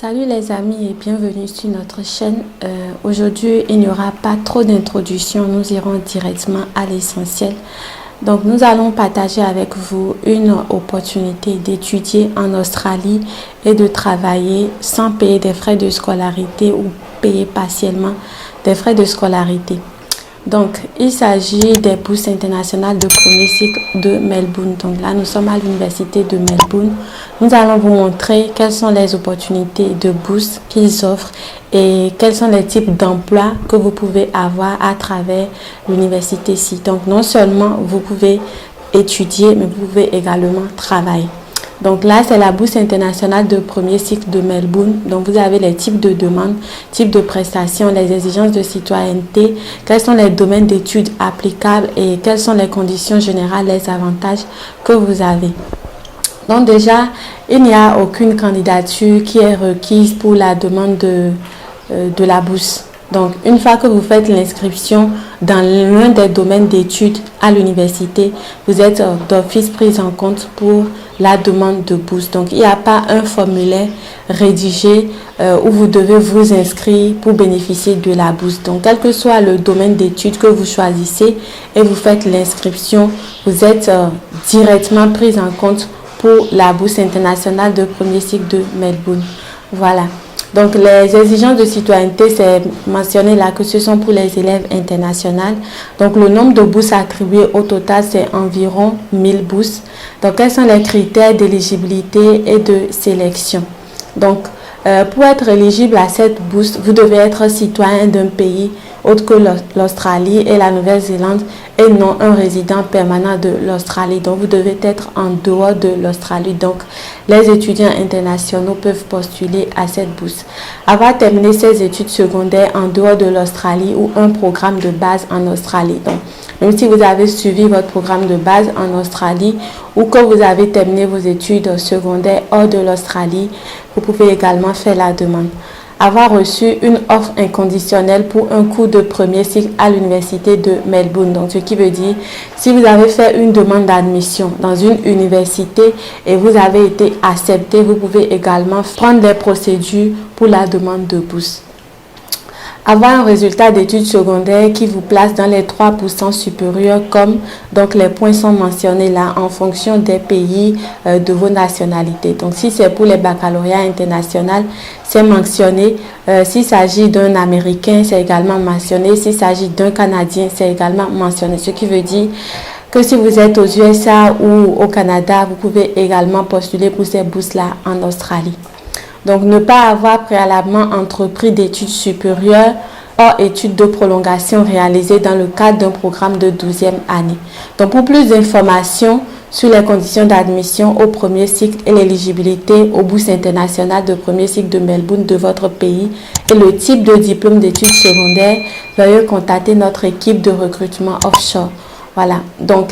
Salut les amis et bienvenue sur notre chaîne. Aujourd'hui, il n'y aura pas trop d'introduction, nous irons directement à l'essentiel. Donc, nous allons partager avec vous une opportunité d'étudier en Australie et de travailler sans payer des frais de scolarité ou payer partiellement des frais de scolarité. Donc, il s'agit des bourses internationales de premier cycle de Melbourne. Donc là, nous sommes à l'université de Melbourne. Nous allons vous montrer quelles sont les opportunités de bourses qu'ils offrent et quels sont les types d'emplois que vous pouvez avoir à travers l'université-ci. Donc, non seulement vous pouvez étudier, mais vous pouvez également travailler. Donc là, c'est la bourse internationale de premier cycle de Melbourne. Donc vous avez les types de demandes, types de prestations, les exigences de citoyenneté, quels sont les domaines d'études applicables et quelles sont les conditions générales, les avantages que vous avez. Donc déjà, il n'y a aucune candidature qui est requise pour la demande de la bourse. Donc, une fois que vous faites l'inscription dans l'un des domaines d'études à l'université, vous êtes d'office pris en compte pour la demande de bourse. Donc, il n'y a pas un formulaire rédigé où vous devez vous inscrire pour bénéficier de la bourse. Donc, quel que soit le domaine d'études que vous choisissez et vous faites l'inscription, vous êtes directement pris en compte pour la bourse internationale de premier cycle de Melbourne. Voilà. Donc, les exigences de citoyenneté, c'est mentionné là que ce sont pour les élèves internationaux. Donc, le nombre de bourses attribuées au total, c'est environ 1000 bourses. Donc, quels sont les critères d'éligibilité et de sélection? Donc, pour être éligible à cette bourse, vous devez être citoyen d'un pays autre que l'Australie et la Nouvelle-Zélande et non un résident permanent de l'Australie. Donc, vous devez être en dehors de l'Australie. Donc, les étudiants internationaux peuvent postuler à cette bourse. Avoir terminé ses études secondaires en dehors de l'Australie ou un programme de base en Australie. Donc, même si vous avez suivi votre programme de base en Australie ou que vous avez terminé vos études secondaires hors de l'Australie, vous pouvez également faire la demande. Avoir reçu une offre inconditionnelle pour un cours de premier cycle à l'université de Melbourne. Donc, ce qui veut dire, si vous avez fait une demande d'admission dans une université et vous avez été accepté, vous pouvez également prendre des procédures pour la demande de bourse. Avoir un résultat d'études secondaires qui vous place dans les 3% supérieurs comme donc les points sont mentionnés là en fonction des pays de vos nationalités. Donc si c'est pour les baccalauréats internationaux, c'est mentionné. S'il s'agit d'un Américain, c'est également mentionné. S'il s'agit d'un Canadien, c'est également mentionné. Ce qui veut dire que si vous êtes aux USA ou au Canada, vous pouvez également postuler pour ces bourses-là en Australie. Donc, ne pas avoir préalablement entrepris d'études supérieures hors études de prolongation réalisées dans le cadre d'un programme de 12e année. Donc, pour plus d'informations sur les conditions d'admission au premier cycle et l'éligibilité aux bourses internationales de premier cycle de Melbourne de votre pays et le type de diplôme d'études secondaires, veuillez contacter notre équipe de recrutement offshore. Voilà, donc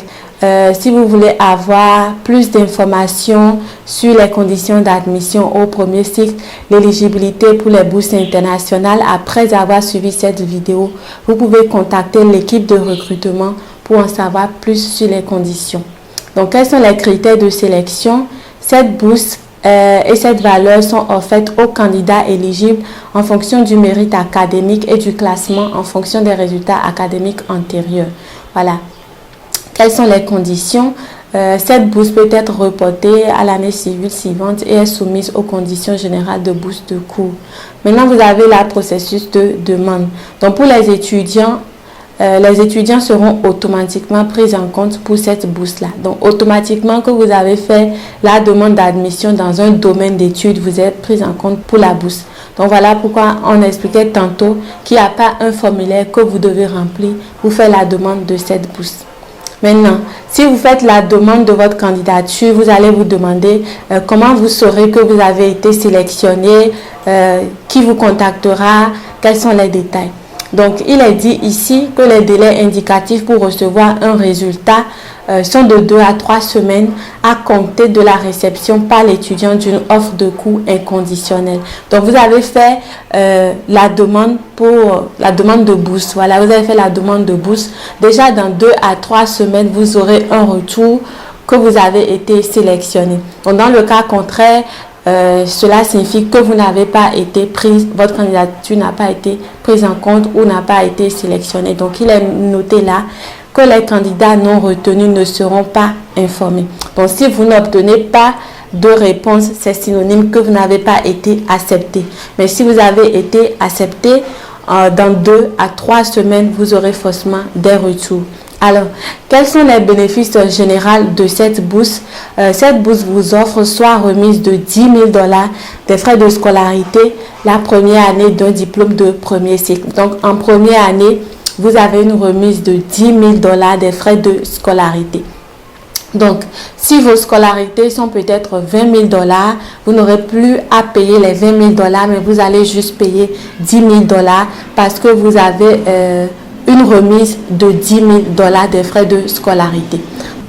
si vous voulez avoir plus d'informations sur les conditions d'admission au premier cycle, l'éligibilité pour les bourses internationales, après avoir suivi cette vidéo, vous pouvez contacter l'équipe de recrutement pour en savoir plus sur les conditions. Donc, quels sont les critères de sélection? Cette bourse et cette valeur sont offertes aux candidats éligibles en fonction du mérite académique et du classement en fonction des résultats académiques antérieurs. Voilà. Quelles sont les conditions? Cette bourse peut être reportée à l'année civile suivante et est soumise aux conditions générales de bourse de cours. Maintenant, vous avez le processus de demande. Donc, pour les étudiants seront automatiquement pris en compte pour cette bourse-là. Donc, automatiquement que vous avez fait la demande d'admission dans un domaine d'études, vous êtes pris en compte pour la bourse. Donc, voilà pourquoi on expliquait tantôt qu'il n'y a pas un formulaire que vous devez remplir pour faire la demande de cette bourse. Maintenant, si vous faites la demande de votre candidature, vous allez vous demander comment vous saurez que vous avez été sélectionné, qui vous contactera, quels sont les détails. Donc, il est dit ici que les délais indicatifs pour recevoir un résultat sont de 2 à 3 semaines à compter de la réception par l'étudiant d'une offre de cours inconditionnelle. Donc, vous avez fait la demande de bourse. Voilà, vous avez fait la demande de bourse. Déjà, dans 2 à 3 semaines, vous aurez un retour que vous avez été sélectionné. Donc, dans le cas contraire, cela signifie que vous n'avez pas été prise, votre candidature n'a pas été prise en compte ou n'a pas été sélectionnée. Donc, il est noté là que les candidats non retenus ne seront pas informés. Donc, si vous n'obtenez pas de réponse, c'est synonyme que vous n'avez pas été accepté. Mais si vous avez été accepté, dans 2 à 3 semaines, vous aurez forcément des retours. Alors, quels sont les bénéfices généraux de cette bourse? Cette bourse vous offre soit remise de 10 000 $, des frais de scolarité, la première année d'un diplôme de premier cycle. Donc, en première année, vous avez une remise de 10 000 $ des frais de scolarité. Donc, si vos scolarités sont peut-être 20 000 $, vous n'aurez plus à payer les 20 000 $, mais vous allez juste payer 10 000 $ parce que vous avez une remise de 10 000 $ des frais de scolarité.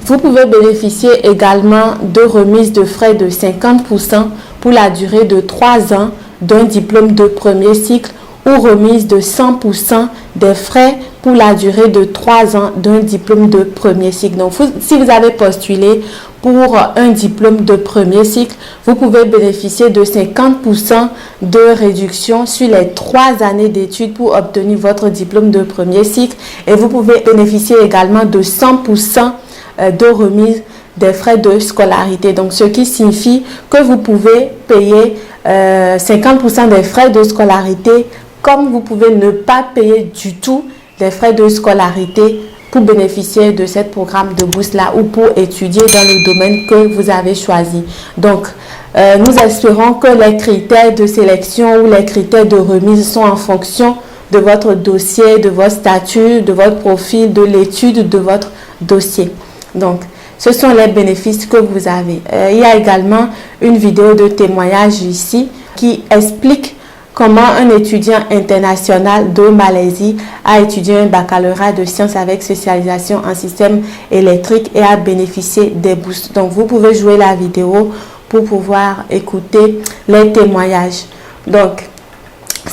Vous pouvez bénéficier également de remises de frais de 50% pour la durée de 3 ans d'un diplôme de premier cycle ou remise de 100% des frais pour la durée de 3 ans d'un diplôme de premier cycle. Donc, si vous avez postulé pour un diplôme de premier cycle, vous pouvez bénéficier de 50% de réduction sur les 3 années d'études pour obtenir votre diplôme de premier cycle. Et vous pouvez bénéficier également de 100% de remise des frais de scolarité. Donc, ce qui signifie que vous pouvez payer 50% des frais de scolarité, comme vous pouvez ne pas payer du tout les frais de scolarité pour bénéficier de ce programme de bourse-là ou pour étudier dans le domaine que vous avez choisi. Donc, nous espérons que les critères de sélection ou les critères de remise sont en fonction de votre dossier, de votre statut, de votre profil, de l'étude de votre dossier. Donc, ce sont les bénéfices que vous avez. Il y a également une vidéo de témoignage ici qui explique comment un étudiant international de Malaisie a étudié un baccalauréat de sciences avec spécialisation en système électrique et a bénéficié des bourses. Donc, vous pouvez jouer la vidéo pour pouvoir écouter les témoignages. Donc,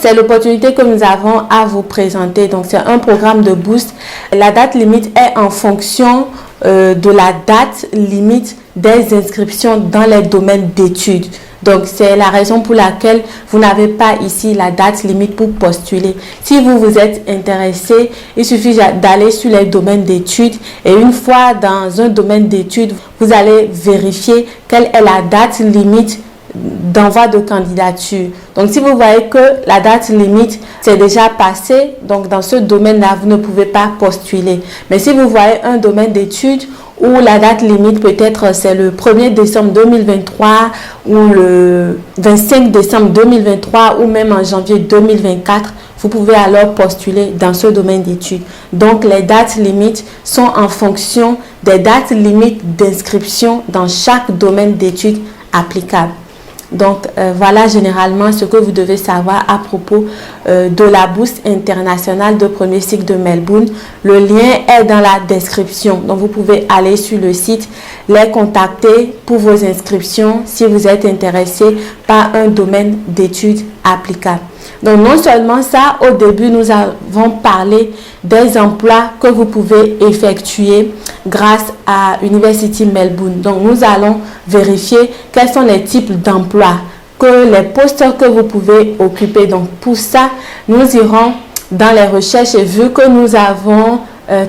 c'est l'opportunité que nous avons à vous présenter. Donc, c'est un programme de bourse. La date limite est en fonction de la date limite des inscriptions dans les domaines d'études. Donc, c'est la raison pour laquelle vous n'avez pas ici la date limite pour postuler. Si vous vous êtes intéressé, il suffit d'aller sur les domaines d'études et une fois dans un domaine d'études, vous allez vérifier quelle est la date limite d'envoi de candidature. Donc, si vous voyez que la date limite c'est déjà passé, donc dans ce domaine-là, vous ne pouvez pas postuler. Mais si vous voyez un domaine d'études où la date limite peut-être c'est le 1er décembre 2023 ou le 25 décembre 2023 ou même en janvier 2024, vous pouvez alors postuler dans ce domaine d'études. Donc, les dates limites sont en fonction des dates limites d'inscription dans chaque domaine d'études applicable. Donc, voilà généralement ce que vous devez savoir à propos de la bourse internationale de premier cycle de Melbourne. Le lien est dans la description. Donc, vous pouvez aller sur le site, les contacter pour vos inscriptions si vous êtes intéressé par un domaine d'études applicable. Donc, non seulement ça, au début, nous avons parlé des emplois que vous pouvez effectuer grâce à University Melbourne. Donc, nous allons vérifier quels sont les types d'emplois, les postes que vous pouvez occuper. Donc, pour ça, nous irons dans les recherches et vu que nous avons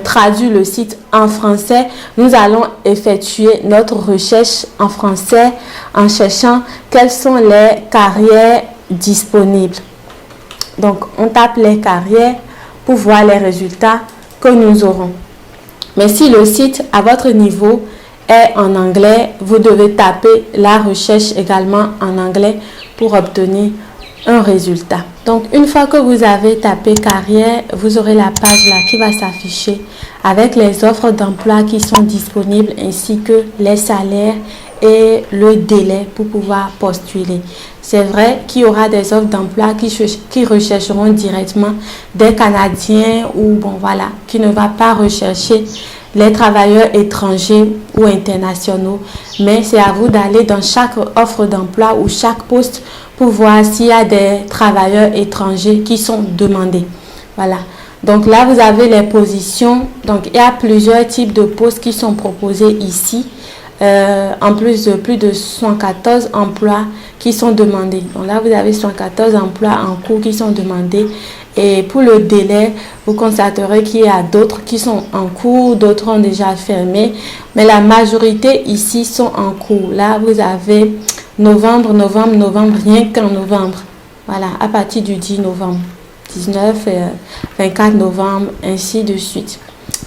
traduit le site en français, nous allons effectuer notre recherche en français en cherchant quelles sont les carrières disponibles. Donc, on tape les carrières pour voir les résultats que nous aurons. Mais si le site à votre niveau est en anglais, vous devez taper la recherche également en anglais pour obtenir un résultat. Donc, une fois que vous avez tapé carrière, vous aurez la page là qui va s'afficher avec les offres d'emploi qui sont disponibles ainsi que les salaires et le délai pour pouvoir postuler. C'est vrai qu'il y aura des offres d'emploi qui rechercheront directement des Canadiens ou bon voilà, qui ne va pas rechercher les travailleurs étrangers ou internationaux. Mais c'est à vous d'aller dans chaque offre d'emploi ou chaque poste pour voir s'il y a des travailleurs étrangers qui sont demandés. Voilà. Donc là, vous avez les positions. Donc, il y a plusieurs types de postes qui sont proposés ici. en plus de 114 emplois qui sont demandés. Donc là, vous avez 114 emplois en cours qui sont demandés. Et pour le délai, vous constaterez qu'il y a d'autres qui sont en cours, d'autres ont déjà fermé. Mais la majorité ici sont en cours. Là, vous avez novembre, rien qu'en novembre. Voilà, à partir du 10 novembre, 19, 24 novembre, ainsi de suite.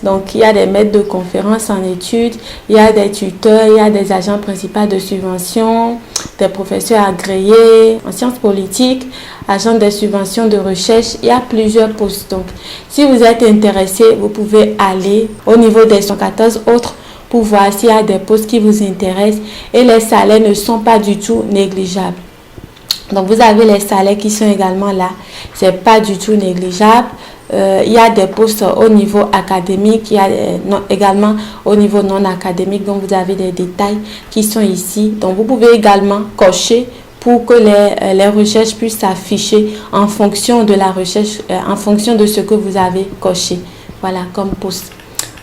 Donc, il y a des maîtres de conférences en études, il y a des tuteurs, il y a des agents principaux de subvention, des professeurs agréés en sciences politiques, agents des subventions de recherche. Il y a plusieurs postes. Donc, si vous êtes intéressé, vous pouvez aller au niveau des 114 autres pour voir s'il y a des postes qui vous intéressent. Et les salaires ne sont pas du tout négligeables. Donc, vous avez les salaires qui sont également là. Ce n'est pas du tout négligeable. Il y a des postes au niveau académique, il y a également au niveau non académique. Donc, vous avez des détails qui sont ici. Donc, vous pouvez également cocher pour que les recherches puissent s'afficher en fonction de la recherche, en fonction de ce que vous avez coché. Voilà, comme poste.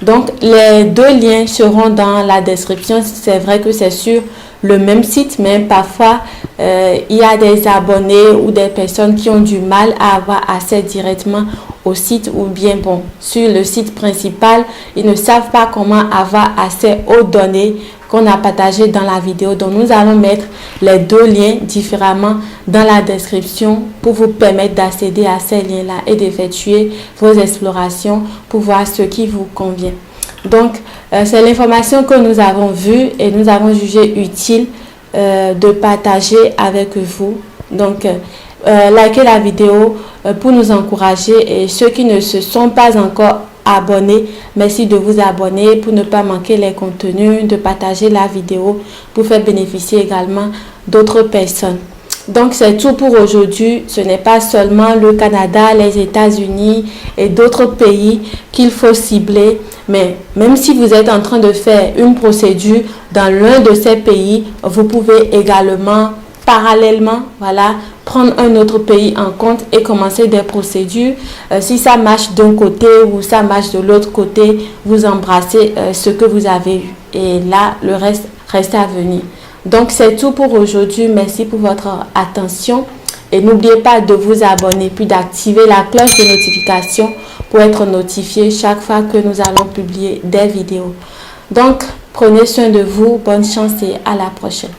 Donc, les deux liens seront dans la description. C'est vrai que c'est sur le même site, mais parfois, il y a des abonnés ou des personnes qui ont du mal à avoir accès directement au site ou bien, bon, sur le site principal, ils ne savent pas comment avoir accès aux données qu'on a partagées dans la vidéo. Donc, nous allons mettre les deux liens différemment dans la description pour vous permettre d'accéder à ces liens-là et d'effectuer vos explorations pour voir ce qui vous convient. Donc, c'est l'information que nous avons vue et nous avons jugé utile de partager avec vous. Donc, likez la vidéo pour nous encourager, et ceux qui ne se sont pas encore abonnés, merci de vous abonner pour ne pas manquer les contenus, de partager la vidéo pour faire bénéficier également d'autres personnes. Donc, c'est tout pour aujourd'hui. Ce n'est pas seulement le Canada, les États-Unis et d'autres pays qu'il faut cibler. Mais même si vous êtes en train de faire une procédure dans l'un de ces pays, vous pouvez également, parallèlement, voilà, prendre un autre pays en compte et commencer des procédures. Si ça marche d'un côté ou ça marche de l'autre côté, vous embrassez ce que vous avez eu. Et là, le reste reste à venir. Donc, c'est tout pour aujourd'hui. Merci pour votre attention. Et n'oubliez pas de vous abonner puis d'activer la cloche de notification pour être notifié chaque fois que nous allons publier des vidéos. Donc, prenez soin de vous. Bonne chance et à la prochaine.